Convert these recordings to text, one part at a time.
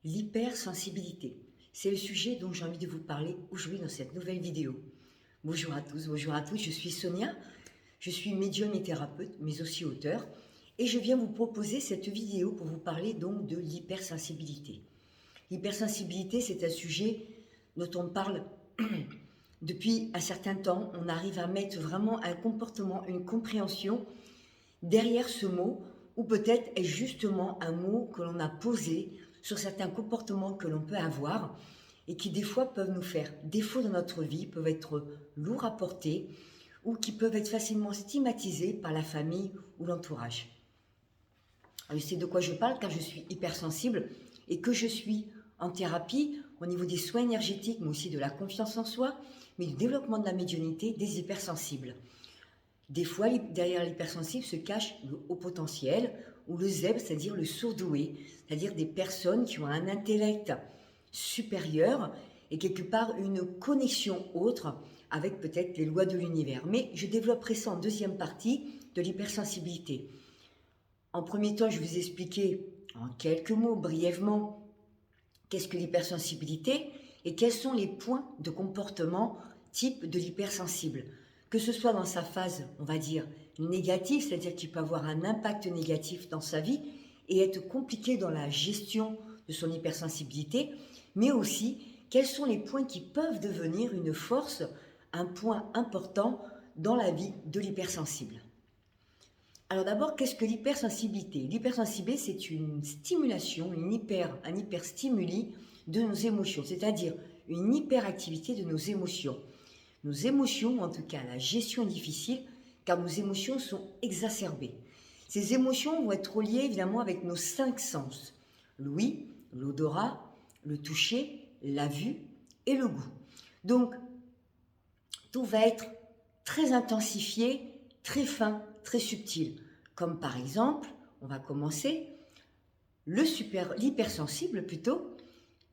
L'hypersensibilité, c'est le sujet dont j'ai envie de vous parler aujourd'hui dans cette nouvelle vidéo. Bonjour à tous, je suis Sonia, je suis médium et thérapeute, mais aussi auteur, et je viens vous proposer cette vidéo pour vous parler donc de l'hypersensibilité. L'hypersensibilité, c'est un sujet dont on parle depuis un certain temps. On arrive à mettre vraiment un comportement, une compréhension derrière ce mot, ou peut-être est justement un mot que l'on a posé sur certains comportements que l'on peut avoir et qui des fois peuvent nous faire défaut dans notre vie, peuvent être lourds à porter ou qui peuvent être facilement stigmatisés par la famille ou l'entourage. Je sais de quoi je parle car je suis hypersensible et que je suis en thérapie au niveau des soins énergétiques, mais aussi de la confiance en soi, mais du développement de la médiumnité des hypersensibles. Des fois, derrière l'hypersensible se cache le haut potentiel ou le zèbre, c'est-à-dire le surdoué, c'est-à-dire des personnes qui ont un intellect supérieur et quelque part une connexion autre avec peut-être les lois de l'univers. Mais je développerai ça en deuxième partie de l'hypersensibilité. En premier temps, je vais vous expliquer en quelques mots, brièvement, qu'est-ce que l'hypersensibilité et quels sont les points de comportement type de l'hypersensible. Que ce soit dans sa phase, on va dire, négative, c'est-à-dire qu'il peut avoir un impact négatif dans sa vie et être compliqué dans la gestion de son hypersensibilité, mais aussi quels sont les points qui peuvent devenir une force, un point important dans la vie de l'hypersensible. Alors d'abord, qu'est-ce que l'hypersensibilité? L'hypersensibilité, c'est une stimulation, un hyperstimuli de nos émotions, c'est-à-dire une hyperactivité de nos émotions. Nos émotions, en tout cas la gestion est difficile, car nos émotions sont exacerbées. Ces émotions vont être reliées évidemment avec nos 5 sens. L'ouïe, l'odorat, le toucher, la vue et le goût. Donc, tout va être très intensifié, très fin, très subtil. Comme par exemple, on va commencer, l'hypersensible plutôt,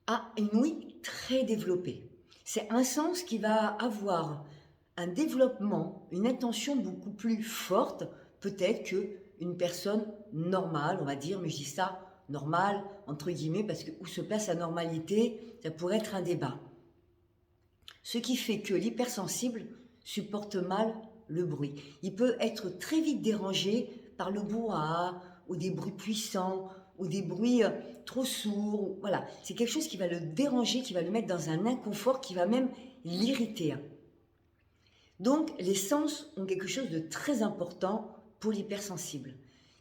a une ouïe très développée. C'est un sens qui va avoir un développement, une intention beaucoup plus forte, peut-être qu'une personne normale, on va dire, mais je dis ça normal, entre guillemets, parce que où se place la normalité, ça pourrait être un débat. Ce qui fait que l'hypersensible supporte mal le bruit. Il peut être très vite dérangé par le brouhaha, ou des bruits puissants, ou des bruits trop sourds. Voilà, c'est quelque chose qui va le déranger, qui va le mettre dans un inconfort, qui va même l'irriter. Donc, les sens ont quelque chose de très important pour l'hypersensible.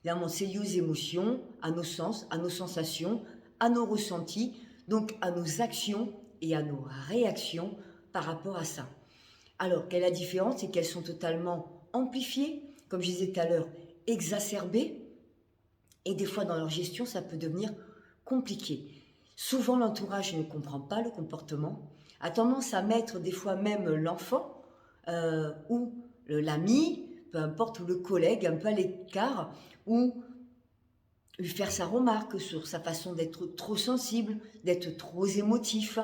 Évidemment, c'est lié aux émotions, à nos sens, à nos sensations, à nos ressentis, donc à nos actions et à nos réactions par rapport à ça. Alors, quelle est la différence? C'est qu'elles sont totalement amplifiées, comme je disais tout à l'heure, exacerbées, et des fois dans leur gestion, ça peut devenir compliqué. Souvent, l'entourage ne comprend pas le comportement, a tendance à mettre des fois même l'enfant ou l'ami, peu importe, ou le collègue un peu à l'écart, ou lui faire sa remarque sur sa façon d'être trop sensible, d'être trop émotif,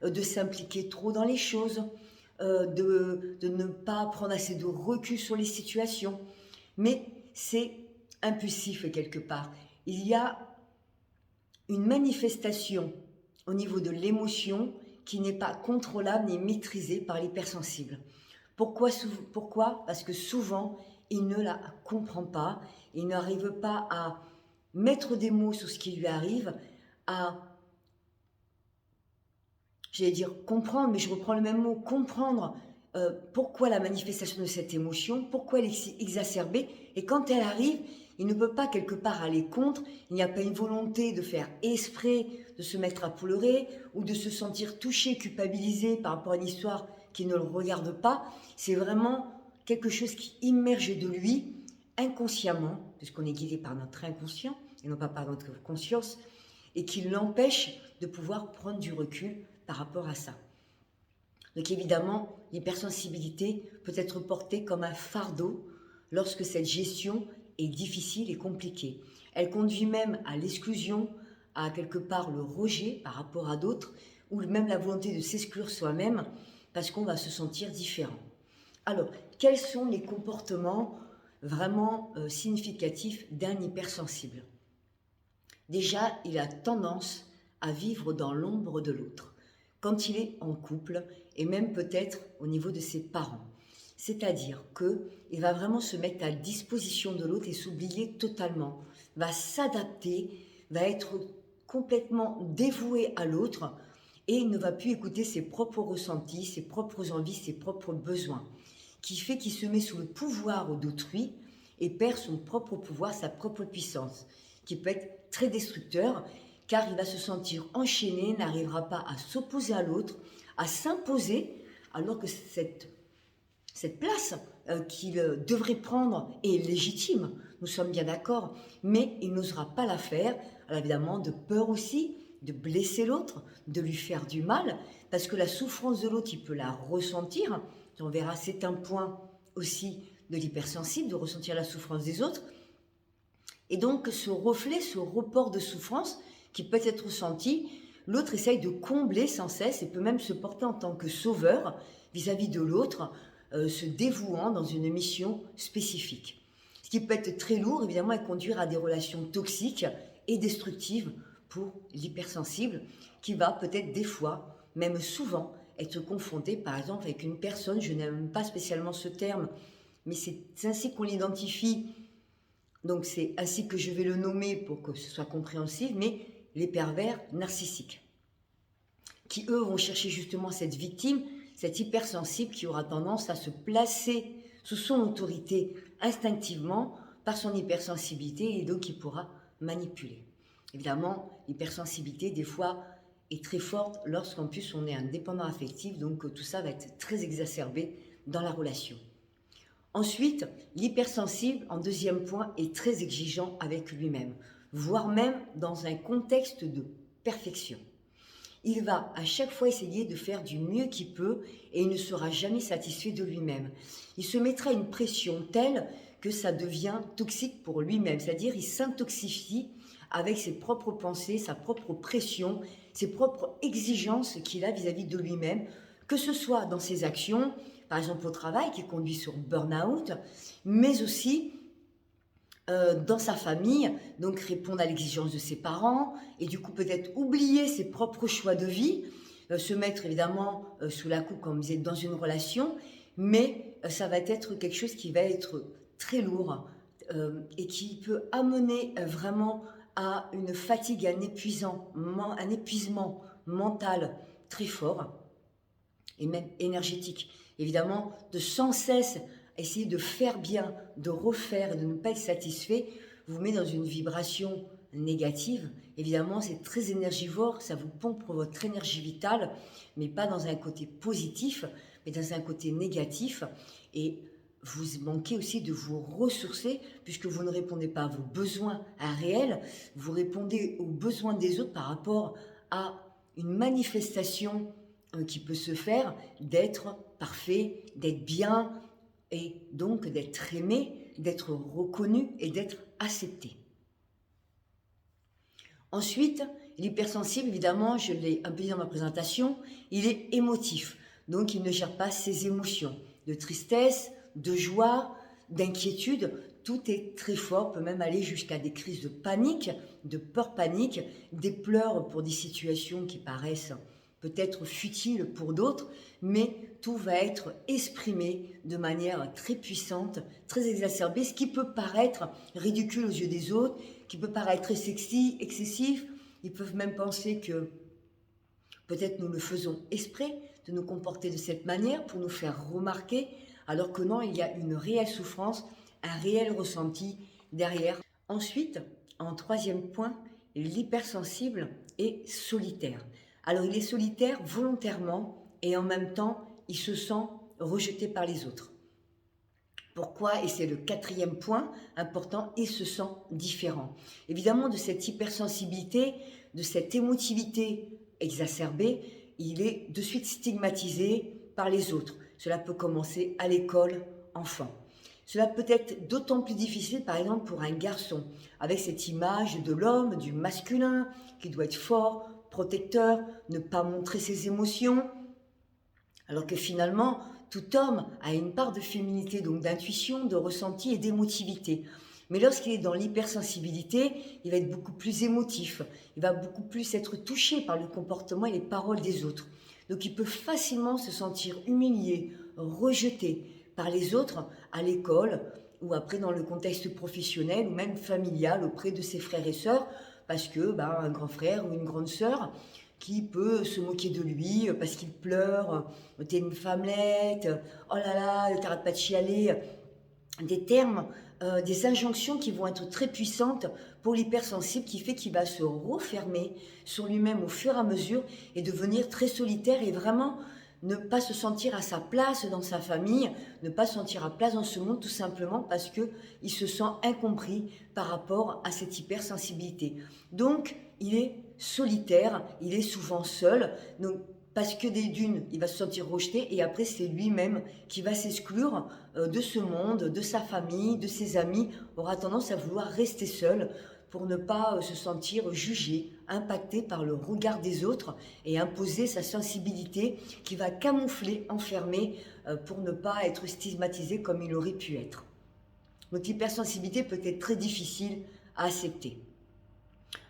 de s'impliquer trop dans les choses, de ne pas prendre assez de recul sur les situations. Mais c'est impulsif quelque part. Il y a une manifestation au niveau de l'émotion qui n'est pas contrôlable ni maîtrisée par l'hypersensible. Pourquoi? Parce que souvent, il ne la comprend pas, il n'arrive pas à mettre des mots sur ce qui lui arrive, à, j'allais dire comprendre, mais je reprends le même mot, comprendre pourquoi la manifestation de cette émotion, pourquoi elle est si exacerbée, et quand elle arrive, il ne peut pas quelque part aller contre, il n'y a pas une volonté de faire exprès, de se mettre à pleurer, ou de se sentir touché, culpabilisé par rapport à une histoire qui ne le regarde pas, c'est vraiment quelque chose qui immerge de lui inconsciemment, puisqu'on est guidé par notre inconscient, et non pas par notre conscience, et qui l'empêche de pouvoir prendre du recul par rapport à ça. Donc évidemment, l'hypersensibilité peut être portée comme un fardeau lorsque cette gestion est difficile et compliquée. Elle conduit même à l'exclusion, à quelque part le rejet par rapport à d'autres, ou même la volonté de s'exclure soi-même parce qu'on va se sentir différent. Alors, quels sont les comportements vraiment significatifs d'un hypersensible? Déjà, il a tendance à vivre dans l'ombre de l'autre, quand il est en couple et même peut-être au niveau de ses parents. C'est-à-dire qu'il va vraiment se mettre à disposition de l'autre et s'oublier totalement, va s'adapter, va être complètement dévoué à l'autre et il ne va plus écouter ses propres ressentis, ses propres envies, ses propres besoins, qui fait qu'il se met sous le pouvoir d'autrui et perd son propre pouvoir, sa propre puissance, qui peut être très destructeur, car il va se sentir enchaîné, n'arrivera pas à s'opposer à l'autre, à s'imposer, alors que cette place qu'il devrait prendre est légitime, nous sommes bien d'accord, mais il n'osera pas la faire, alors évidemment de peur aussi, de blesser l'autre, de lui faire du mal, parce que la souffrance de l'autre, il peut la ressentir, on verra, c'est un point aussi de l'hypersensible, de ressentir la souffrance des autres, et donc ce reflet, ce report de souffrance qui peut être ressenti, l'autre essaye de combler sans cesse et peut même se porter en tant que sauveur vis-à-vis de l'autre, se dévouant dans une mission spécifique. Ce qui peut être très lourd, évidemment, et conduire à des relations toxiques et destructives pour l'hypersensible, qui va peut-être des fois, même souvent, être confronté, par exemple, avec une personne, je n'aime pas spécialement ce terme, mais c'est ainsi qu'on l'identifie, donc c'est ainsi que je vais le nommer pour que ce soit compréhensible, mais les pervers narcissiques, qui eux vont chercher justement cette victime, cette hypersensible qui aura tendance à se placer sous son autorité instinctivement par son hypersensibilité et donc qui pourra manipuler. Évidemment, l'hypersensibilité des fois est très forte lorsqu'en plus on est indépendant affectif, donc tout ça va être très exacerbé dans la relation. Ensuite, l'hypersensible, en deuxième point, est très exigeant avec lui-même, voire même dans un contexte de perfection. Il va à chaque fois essayer de faire du mieux qu'il peut et il ne sera jamais satisfait de lui-même. Il se mettra une pression telle que ça devient toxique pour lui-même, c'est-à-dire il s'intoxifie avec ses propres pensées, sa propre pression, ses propres exigences qu'il a vis-à-vis de lui-même, que ce soit dans ses actions, par exemple au travail qui conduit sur burn-out, mais aussi dans sa famille, donc répondre à l'exigence de ses parents, et du coup peut-être oublier ses propres choix de vie, se mettre évidemment sous la coupe, comme vous êtes dans une relation, mais ça va être quelque chose qui va être très lourd et qui peut amener vraiment à une fatigue, un épuisement mental très fort et même énergétique. Évidemment, de sans cesse essayer de faire bien, de refaire, de ne pas être satisfait, vous met dans une vibration négative. Évidemment, c'est très énergivore, ça vous pompe votre énergie vitale, mais pas dans un côté positif, mais dans un côté négatif. Et vous manquez aussi de vous ressourcer, puisque vous ne répondez pas à vos besoins réels, vous répondez aux besoins des autres par rapport à une manifestation qui peut se faire d'être parfait, d'être bien, et donc d'être aimé, d'être reconnu et d'être accepté. Ensuite, l'hypersensible, évidemment, je l'ai un peu dit dans ma présentation, il est émotif, donc il ne gère pas ses émotions, de tristesse, de joie, d'inquiétude, tout est très fort, peut même aller jusqu'à des crises de panique, de peur panique, des pleurs pour des situations qui paraissent peut-être futiles pour d'autres, mais tout va être exprimé de manière très puissante, très exacerbée, ce qui peut paraître ridicule aux yeux des autres, qui peut paraître très sexy, excessif. Ils peuvent même penser que peut-être nous le faisons exprès de nous comporter de cette manière pour nous faire remarquer, alors que non, il y a une réelle souffrance, un réel ressenti derrière. Ensuite, en troisième point, l'hypersensible est solitaire. Alors il est solitaire volontairement et en même temps, il se sent rejeté par les autres. Pourquoi? Et c'est le quatrième point important, il se sent différent. Évidemment, de cette hypersensibilité, de cette émotivité exacerbée, il est de suite stigmatisé par les autres. Cela peut commencer à l'école, enfant. Cela peut être d'autant plus difficile, par exemple, pour un garçon, avec cette image de l'homme, du masculin, qui doit être fort, protecteur, ne pas montrer ses émotions, alors que finalement, tout homme a une part de féminité, donc d'intuition, de ressenti et d'émotivité. Mais lorsqu'il est dans l'hypersensibilité, il va être beaucoup plus émotif, il va beaucoup plus être touché par le comportement et les paroles des autres. Donc il peut facilement se sentir humilié, rejeté par les autres à l'école ou après dans le contexte professionnel ou même familial auprès de ses frères et sœurs, parce que un grand frère ou une grande sœur qui peut se moquer de lui parce qu'il pleure, t'es une femmelette, oh là là, t'arrêtes pas de chialer, des termes, des injonctions qui vont être très puissantes pour l'hypersensible, qui fait qu'il va se refermer sur lui-même au fur et à mesure et devenir très solitaire et vraiment ne pas se sentir à sa place dans sa famille, ne pas se sentir à place dans ce monde tout simplement parce qu'il se sent incompris par rapport à cette hypersensibilité. Donc, il est solitaire, il est souvent seul, donc parce que d'une, il va se sentir rejeté et après c'est lui-même qui va s'exclure de ce monde, de sa famille, de ses amis, aura tendance à vouloir rester seul pour ne pas se sentir jugé, impacté par le regard des autres et imposer sa sensibilité qui va camoufler, enfermer pour ne pas être stigmatisé comme il aurait pu être. Donc l'hypersensibilité peut être très difficile à accepter.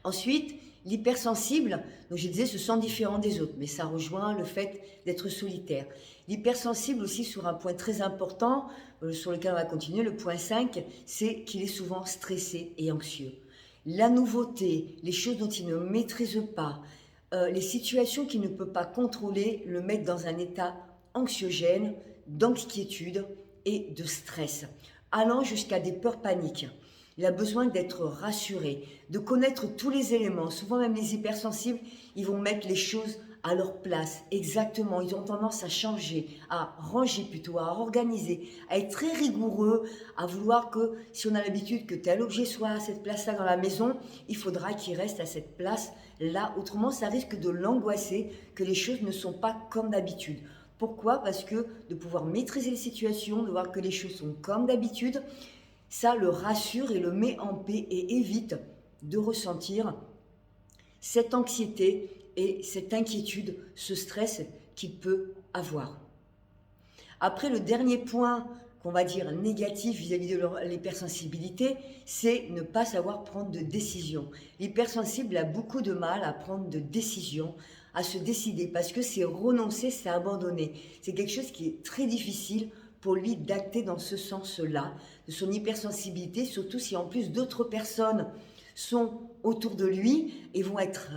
Ensuite, l'hypersensible, donc je disais, se sent différent des autres, mais ça rejoint le fait d'être solitaire. L'hypersensible aussi, sur un point très important, sur lequel on va continuer, le point 5, c'est qu'il est souvent stressé et anxieux. La nouveauté, les choses dont il ne maîtrise pas, les situations qu'il ne peut pas contrôler le mettent dans un état anxiogène, d'inquiétude et de stress, allant jusqu'à des peurs paniques. Il a besoin d'être rassuré, de connaître tous les éléments. Souvent même les hypersensibles, ils vont mettre les choses à leur place, exactement. Ils ont tendance à changer, à ranger plutôt, à organiser, à être très rigoureux, à vouloir que si on a l'habitude que tel objet soit à cette place-là dans la maison, il faudra qu'il reste à cette place-là. Autrement, ça risque de l'angoisser que les choses ne sont pas comme d'habitude. Pourquoi? Parce que de pouvoir maîtriser les situations, de voir que les choses sont comme d'habitude, ça le rassure et le met en paix et évite de ressentir cette anxiété et cette inquiétude, ce stress qu'il peut avoir. Après, le dernier point qu'on va dire négatif vis-à-vis de l'hypersensibilité, c'est ne pas savoir prendre de décision. L'hypersensible a beaucoup de mal à prendre de décision, à se décider, parce que c'est renoncer, c'est abandonner. C'est quelque chose qui est très difficile pour lui d'acter dans ce sens-là, de son hypersensibilité, surtout si en plus d'autres personnes sont autour de lui et vont être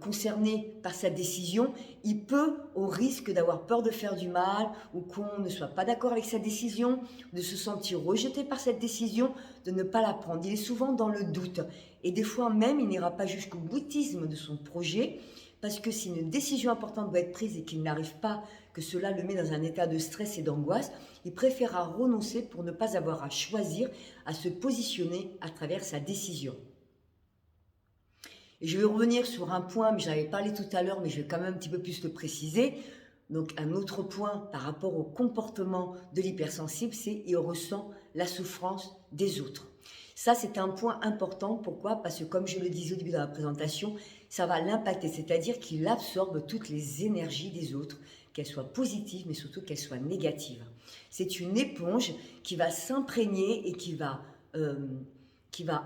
concernées par sa décision, il peut, au risque d'avoir peur de faire du mal ou qu'on ne soit pas d'accord avec sa décision, de se sentir rejeté par cette décision, de ne pas la prendre. Il est souvent dans le doute et des fois même il n'ira pas jusqu'au boutisme de son projet parce que si une décision importante doit être prise et qu'il n'arrive pas, que cela le met dans un état de stress et d'angoisse, il préférera renoncer pour ne pas avoir à choisir, à se positionner à travers sa décision. Et je vais revenir sur un point, mais j'en avais parlé tout à l'heure, mais je vais quand même un petit peu plus le préciser. Donc un autre point par rapport au comportement de l'hypersensible, c'est qu'il ressent la souffrance des autres. Ça, c'est un point important. Pourquoi? Parce que comme je le disais au début de la présentation, ça va l'impacter, c'est-à-dire qu'il absorbe toutes les énergies des autres, qu'elles soient positives, mais surtout qu'elles soient négatives. C'est une éponge qui va s'imprégner et qui va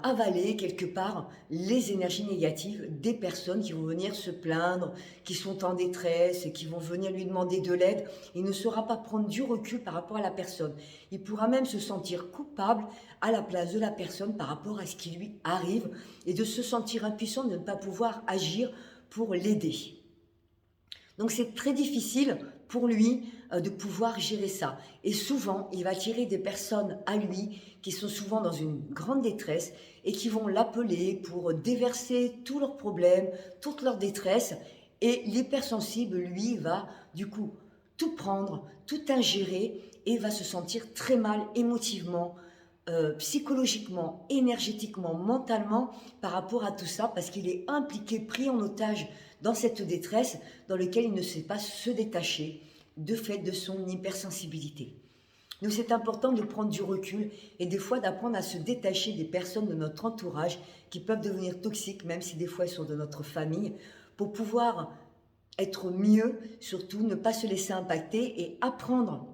avaler quelque part les énergies négatives des personnes qui vont venir se plaindre, qui sont en détresse, qui vont venir lui demander de l'aide. Il ne saura pas prendre du recul par rapport à la personne. Il pourra même se sentir coupable à la place de la personne par rapport à ce qui lui arrive et de se sentir impuissant, de ne pas pouvoir agir pour l'aider. Donc c'est très difficile pour lui de pouvoir gérer ça. Et souvent, il va attirer des personnes à lui qui sont souvent dans une grande détresse et qui vont l'appeler pour déverser tous leurs problèmes, toute leur détresse. Et l'hypersensible, lui, va du coup tout prendre, tout ingérer et va se sentir très mal émotivement, psychologiquement, énergétiquement, mentalement par rapport à tout ça parce qu'il est impliqué, pris en otage dans cette détresse dans laquelle il ne sait pas se détacher de fait de son hypersensibilité. Donc c'est important de prendre du recul et des fois d'apprendre à se détacher des personnes de notre entourage qui peuvent devenir toxiques, même si des fois elles sont de notre famille, pour pouvoir être mieux, surtout ne pas se laisser impacter et apprendre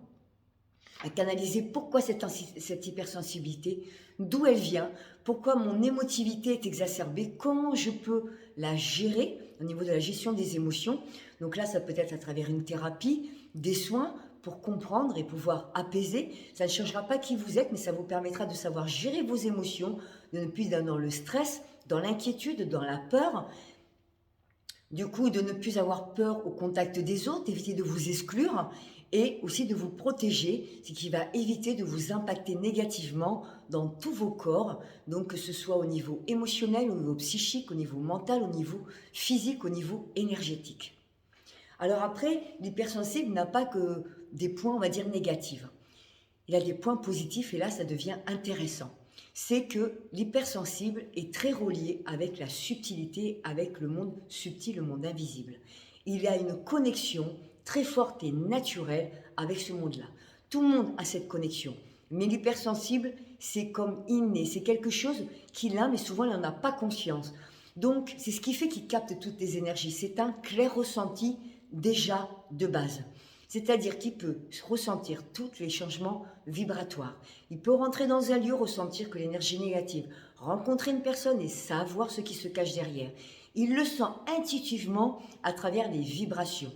à canaliser pourquoi cette hypersensibilité, d'où elle vient, pourquoi mon émotivité est exacerbée, comment je peux la gérer au niveau de la gestion des émotions. Donc là, ça peut être à travers une thérapie, des soins pour comprendre et pouvoir apaiser. Ça ne changera pas qui vous êtes, mais ça vous permettra de savoir gérer vos émotions, de ne plus être dans le stress, dans l'inquiétude, dans la peur. Du coup, de ne plus avoir peur au contact des autres, d'éviter de vous exclure et aussi de vous protéger, ce qui va éviter de vous impacter négativement dans tous vos corps, donc que ce soit au niveau émotionnel, au niveau psychique, au niveau mental, au niveau physique, au niveau énergétique. Alors après, l'hypersensible n'a pas que des points, on va dire, négatifs. Il a des points positifs et là, ça devient intéressant. C'est que l'hypersensible est très relié avec la subtilité, avec le monde subtil, le monde invisible. Il a une connexion très forte et naturelle avec ce monde-là. Tout le monde a cette connexion. Mais l'hypersensible, c'est comme inné, c'est quelque chose qu'il a, mais souvent il n'en a pas conscience. Donc, c'est ce qui fait qu'il capte toutes les énergies. C'est un clair ressenti déjà de base. C'est-à-dire qu'il peut ressentir tous les changements vibratoires. Il peut rentrer dans un lieu, ressentir que l'énergie négative, rencontrer une personne et savoir ce qui se cache derrière. Il le sent intuitivement à travers les vibrations.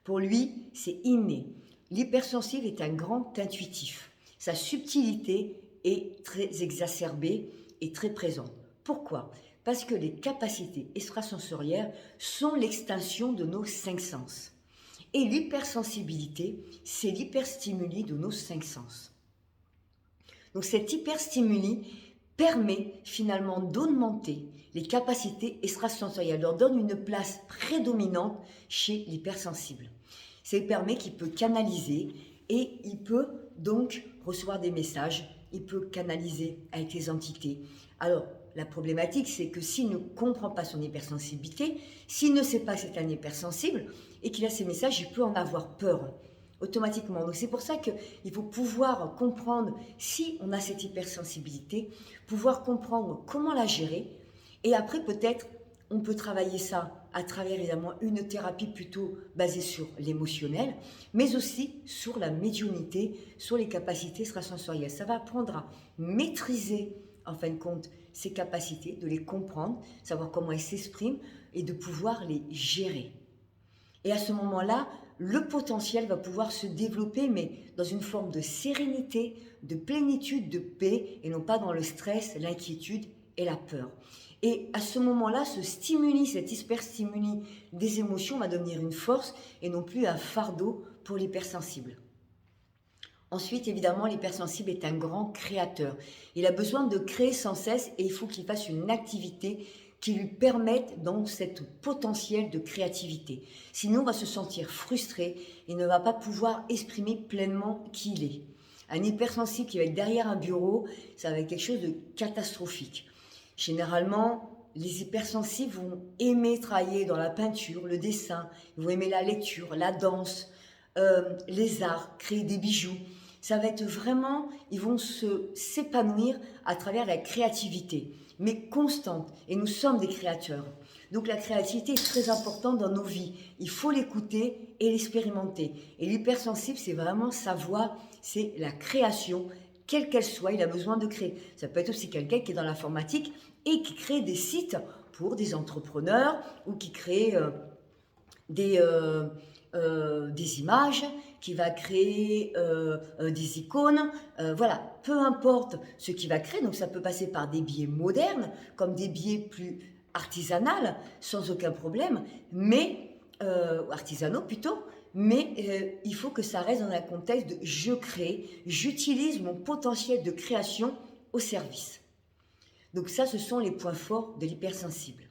Pour lui, c'est inné. L'hypersensible est un grand intuitif. Sa subtilité est très exacerbée et très présente. Pourquoi ? Parce que les capacités extrasensorielles sont l'extinction de nos cinq sens. Et l'hypersensibilité, c'est l'hyperstimuli de nos cinq sens. Donc cet hyperstimuli permet finalement d'augmenter les capacités extrasensorielles, leur donne une place prédominante chez l'hypersensible. Ça lui permet qu'il peut canaliser et il peut donc recevoir des messages, il peut canaliser avec les entités. Alors, la problématique, c'est que s'il ne comprend pas son hypersensibilité, s'il ne sait pas que c'est un hypersensible et qu'il a ces messages, il peut en avoir peur automatiquement. Donc c'est pour ça qu'il faut pouvoir comprendre si on a cette hypersensibilité, pouvoir comprendre comment la gérer et après peut-être on peut travailler ça à travers évidemment une thérapie plutôt basée sur l'émotionnel, mais aussi sur la médiumnité, sur les capacités extrasensorielles. Ça va apprendre à maîtriser en fin de compte ces capacités, de les comprendre, savoir comment elles s'expriment et de pouvoir les gérer. Et à ce moment-là, le potentiel va pouvoir se développer, mais dans une forme de sérénité, de plénitude, de paix, et non pas dans le stress, l'inquiétude et la peur. Et à ce moment-là, ce stimuli, cet hyperstimuli des émotions va devenir une force et non plus un fardeau pour l'hypersensible. Ensuite, évidemment, l'hypersensible est un grand créateur. Il a besoin de créer sans cesse et il faut qu'il fasse une activité qui lui permette donc cette potentiel de créativité. Sinon, on va se sentir frustré et ne va pas pouvoir exprimer pleinement qui il est. Un hypersensible qui va être derrière un bureau, ça va être quelque chose de catastrophique. Généralement, les hypersensibles vont aimer travailler dans la peinture, le dessin, ils vont aimer la lecture, la danse, les arts, créer des bijoux. Ça va être vraiment, ils vont s'épanouir à travers la créativité, mais constante. Et nous sommes des créateurs. Donc la créativité est très importante dans nos vies. Il faut l'écouter et l'expérimenter. Et l'hypersensible, c'est vraiment sa voix, c'est la création, quelle qu'elle soit, il a besoin de créer. Ça peut être aussi quelqu'un qui est dans l'informatique et qui crée des sites pour des entrepreneurs ou qui crée des images, qui va créer des icônes, voilà, peu importe ce qu'il va créer, donc ça peut passer par des biais modernes, comme des biais plus artisanaux, sans aucun problème, mais, artisanaux plutôt, mais il faut que ça reste dans un contexte de je crée, j'utilise mon potentiel de création au service. Donc ça, ce sont les points forts de l'hypersensible.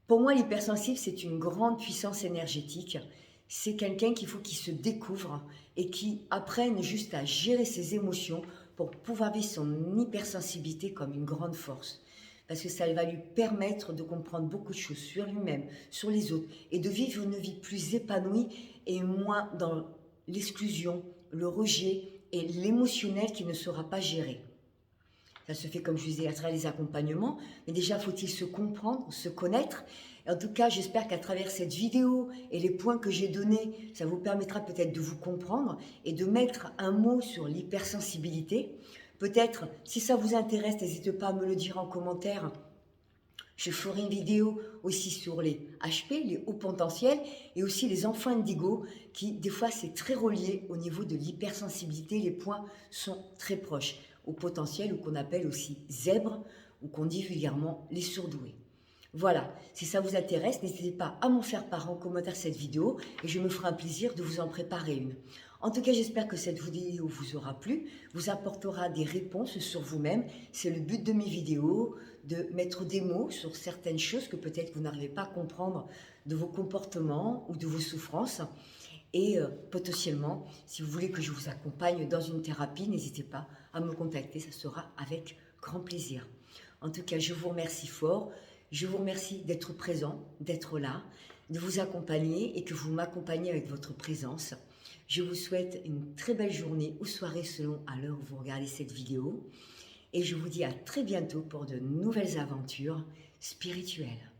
Pour moi, l'hypersensible, c'est une grande puissance énergétique. C'est quelqu'un qu'il faut qu'il se découvre et qui apprenne juste à gérer ses émotions pour pouvoir vivre son hypersensibilité comme une grande force. Parce que ça va lui permettre de comprendre beaucoup de choses sur lui-même, sur les autres, et de vivre une vie plus épanouie et moins dans l'exclusion, le rejet et l'émotionnel qui ne sera pas géré. Ça se fait, comme je vous disais, à travers les accompagnements. Mais déjà, faut-il se comprendre, se connaître. Et en tout cas, j'espère qu'à travers cette vidéo et les points que j'ai donnés, ça vous permettra peut-être de vous comprendre et de mettre un mot sur l'hypersensibilité. Peut-être, si ça vous intéresse, n'hésitez pas à me le dire en commentaire. Je ferai une vidéo aussi sur les HP, les hauts potentiels, et aussi les enfants indigo, qui des fois c'est très relié au niveau de l'hypersensibilité. Les points sont très proches au potentiel, ou qu'on appelle aussi zèbres, ou qu'on dit vulgairement les surdoués. Voilà, si ça vous intéresse, n'hésitez pas à m'en faire part en commentaire cette vidéo et je me ferai un plaisir de vous en préparer une. En tout cas, j'espère que cette vidéo vous aura plu, vous apportera des réponses sur vous-même. C'est le but de mes vidéos, de mettre des mots sur certaines choses que peut-être vous n'arrivez pas à comprendre de vos comportements ou de vos souffrances. Et potentiellement, si vous voulez que je vous accompagne dans une thérapie, n'hésitez pas à me contacter, ça sera avec grand plaisir. En tout cas, je vous remercie fort. Je vous remercie d'être présent, d'être là, de vous accompagner et que vous m'accompagnez avec votre présence. Je vous souhaite une très belle journée ou soirée selon à l'heure où vous regardez cette vidéo. Et je vous dis à très bientôt pour de nouvelles aventures spirituelles.